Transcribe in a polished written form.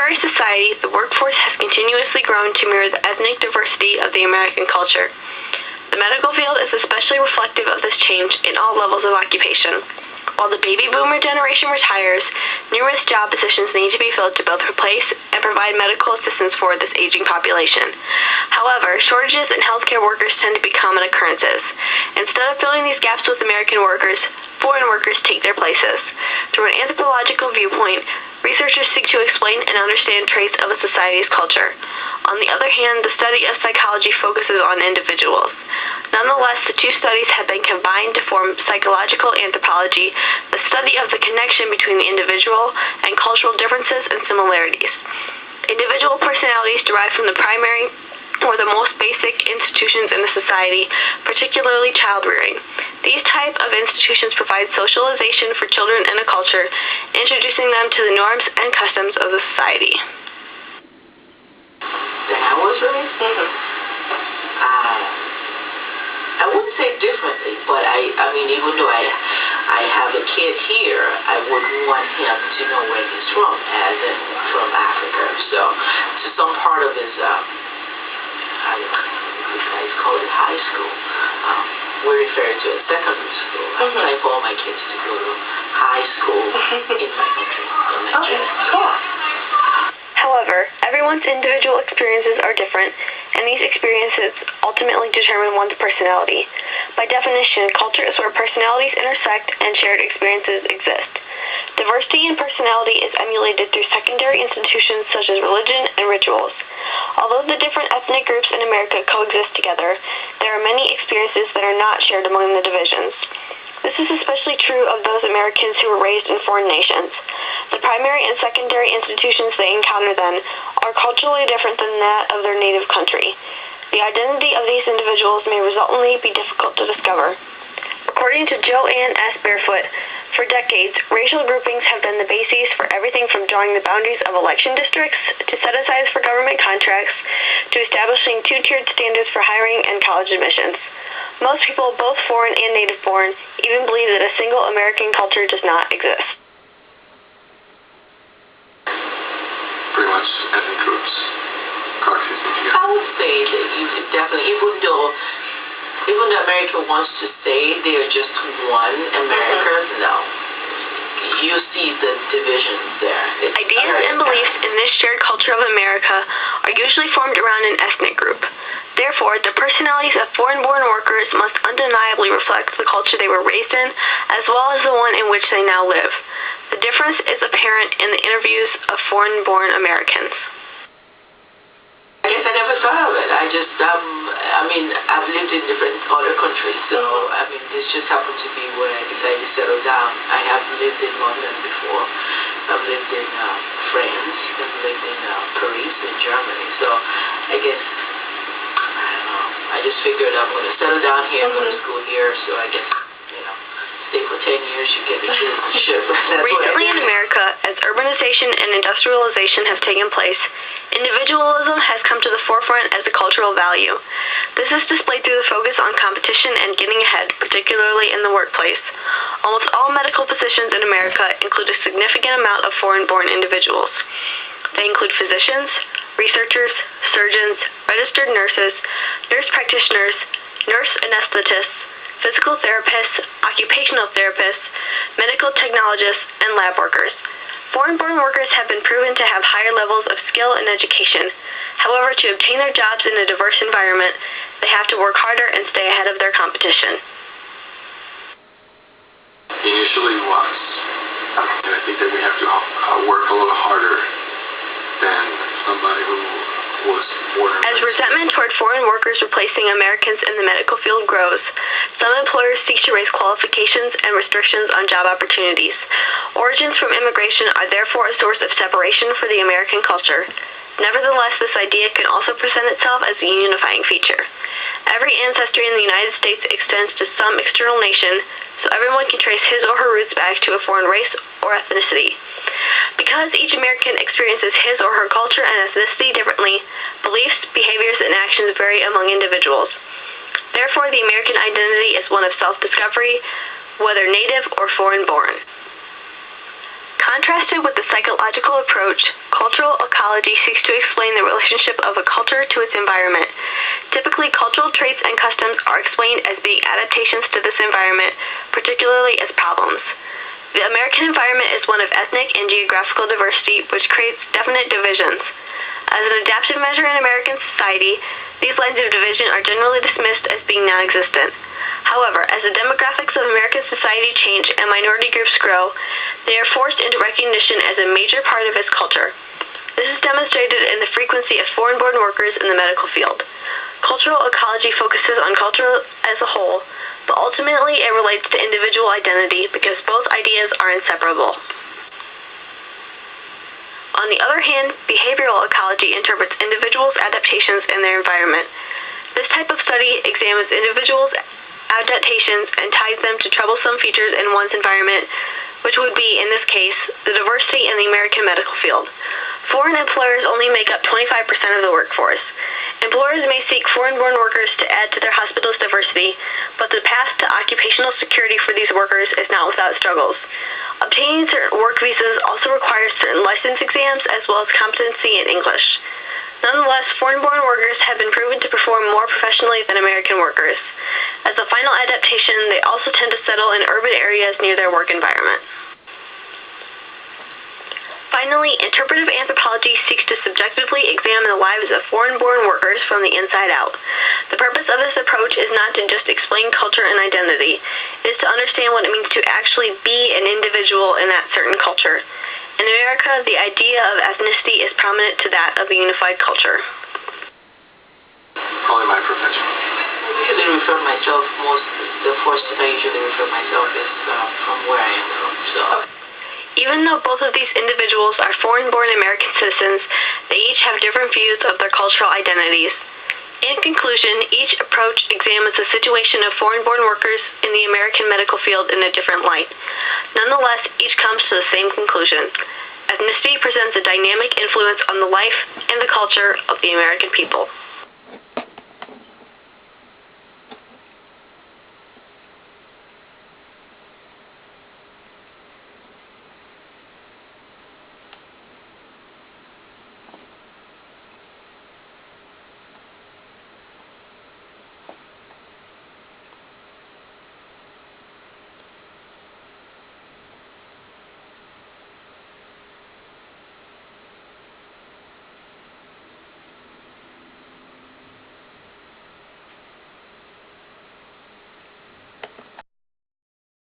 contemporary society, the workforce has continuously grown to mirror the ethnic diversity of the American culture. The medical field is especially reflective of this change in all levels of occupation. While the baby boomer generation retires, numerous job positions need to be filled to both replace and provide medical assistance for this aging population. However, shortages in healthcare workers tend to be common occurrences. Instead of filling these gaps with American workers, foreign workers take their places. Through an anthropological viewpoint, researchers seek to explain and understand traits of a society's culture. On the other hand, the study of psychology focuses on individuals. Nonetheless, the two studies have been combined to form psychological anthropology, the study of the connection between the individual and cultural differences and similarities. Individual personalities derive from the primary or the most basic institutions in the society, particularly child-rearing. These type of institutions provide socialization for children in a culture, introducing them to the norms and customs of the society. That was raised? I wouldn't say differently, but I mean, even though I have a kid here, I wouldn't want him to know where he's from, as in from Africa. So some part of his, I call it high school. We refer to it as secondary school. I plan for all my kids to go to high school in my country, in Nigeria. Okay, cool. However, everyone's individual experiences are different, and these experiences ultimately determine one's personality. By definition, culture is where personalities intersect and shared experiences exist. Diversity in personality is emulated through secondary institutions such as religion and rituals. Although the different ethnic groups in America coexist together, there are many experiences that are not shared among the divisions. This is especially true of those Americans who were raised in foreign nations. The primary and secondary institutions they encounter then are culturally different than that of their native country. The identity of these individuals may resultantly be difficult to discover. According to Joanne S. Barefoot, for decades, racial groupings have been the basis for everything from drawing the boundaries of election districts to set-asides for government contracts to establishing two-tiered standards for hiring and college admissions. Most people, both foreign and native-born, even believe that a single American culture does not exist. Pretty much ethnic groups, Caucasian. I would say that you could definitely, even though America wants to say they are just one America, no. You see the divisions there. Ideas and beliefs in this shared culture of America are usually formed around an ethnic group. Therefore, the personalities of foreign-born workers must undeniably reflect the culture they were raised in, as well as the one in which they now live. The difference is apparent in the interviews of foreign-born Americans. I guess I never thought of it. I've lived in different other countries, so, this just happened to be where I decided to settle down. I have lived in London before. I've lived in France. I've lived in Paris, in Germany. So, I guess, I don't know. I just figured I'm going to settle down here, go to school here, so I guess, stay for 10 years, you get the citizenship. Recently in America, as urbanization and industrialization have taken place, individualism has come to the forefront as a cultural value. This is displayed through the focus on competition and getting ahead, particularly in the workplace. Almost all medical positions in America include a significant amount of foreign-born individuals. They include physicians, researchers, surgeons, registered nurses, nurse practitioners, nurse anesthetists, physical therapists, occupational therapists, medical technologists, and lab workers. Foreign-born workers have been proven to have higher levels of skill and education. However, to obtain their jobs in a diverse environment, they have to work harder and stay ahead of their competition. Initially was, and I think that we have to work a little harder than somebody who was born. As resentment toward foreign workers replacing Americans in the medical field grows, some employers seek to raise qualifications and restrictions on job opportunities. Origins from immigration are therefore a source of separation for the American culture. Nevertheless, this idea can also present itself as a unifying feature. Every ancestry in the United States extends to some external nation, so everyone can trace his or her roots back to a foreign race or ethnicity. Because each American experiences his or her culture and ethnicity differently, beliefs, behaviors, and actions vary among individuals. Therefore, the American identity is one of self-discovery, whether native or foreign-born. Contrasted with the psychological approach, cultural ecology seeks to explain the relationship of a culture to its environment. Typically, cultural traits and customs are explained as being adaptations to this environment, particularly as problems. The American environment is one of ethnic and geographical diversity, which creates definite divisions. As an adaptive measure in American society, these lines of division are generally dismissed as being non-existent. However, as the demographics of American society change and minority groups grow, they are forced into recognition as a major part of its culture. This is demonstrated in the frequency of foreign-born workers in the medical field. Cultural ecology focuses on culture as a whole, but ultimately it relates to individual identity because both ideas are inseparable. On the other hand, behavioral ecology interprets individuals' adaptations in their environment. This type of study examines individuals' adaptations and ties them to troublesome features in one's environment, which would be, in this case, the diversity in the American medical field. Foreign employers only make up 25% of the workforce. Employers may seek foreign-born workers to add to their hospital's diversity, but the path to occupational security for these workers is not without struggles. Obtaining certain work visas also requires certain license exams as well as competency in English. Nonetheless, foreign-born workers have been proven to perform more professionally than American workers. As a final adaptation, they also tend to settle in urban areas near their work environment. Finally, interpretive anthropology seeks to subjectively examine the lives of foreign-born workers from the inside out. The purpose of this approach is not to just explain culture and identity. It is to understand what it means to actually be an individual in that certain culture. In America, the idea of ethnicity is prominent to that of a unified culture. Only my profession. I usually refer myself the first thing I usually refer myself is from where I am from. So. Even though both of these individuals are foreign-born American citizens, they each have different views of their cultural identities. In conclusion, each approach examines the situation of foreign-born workers in the American medical field in a different light. Nonetheless, each comes to the same conclusion. Ethnicity presents a dynamic influence on the life and the culture of the American people.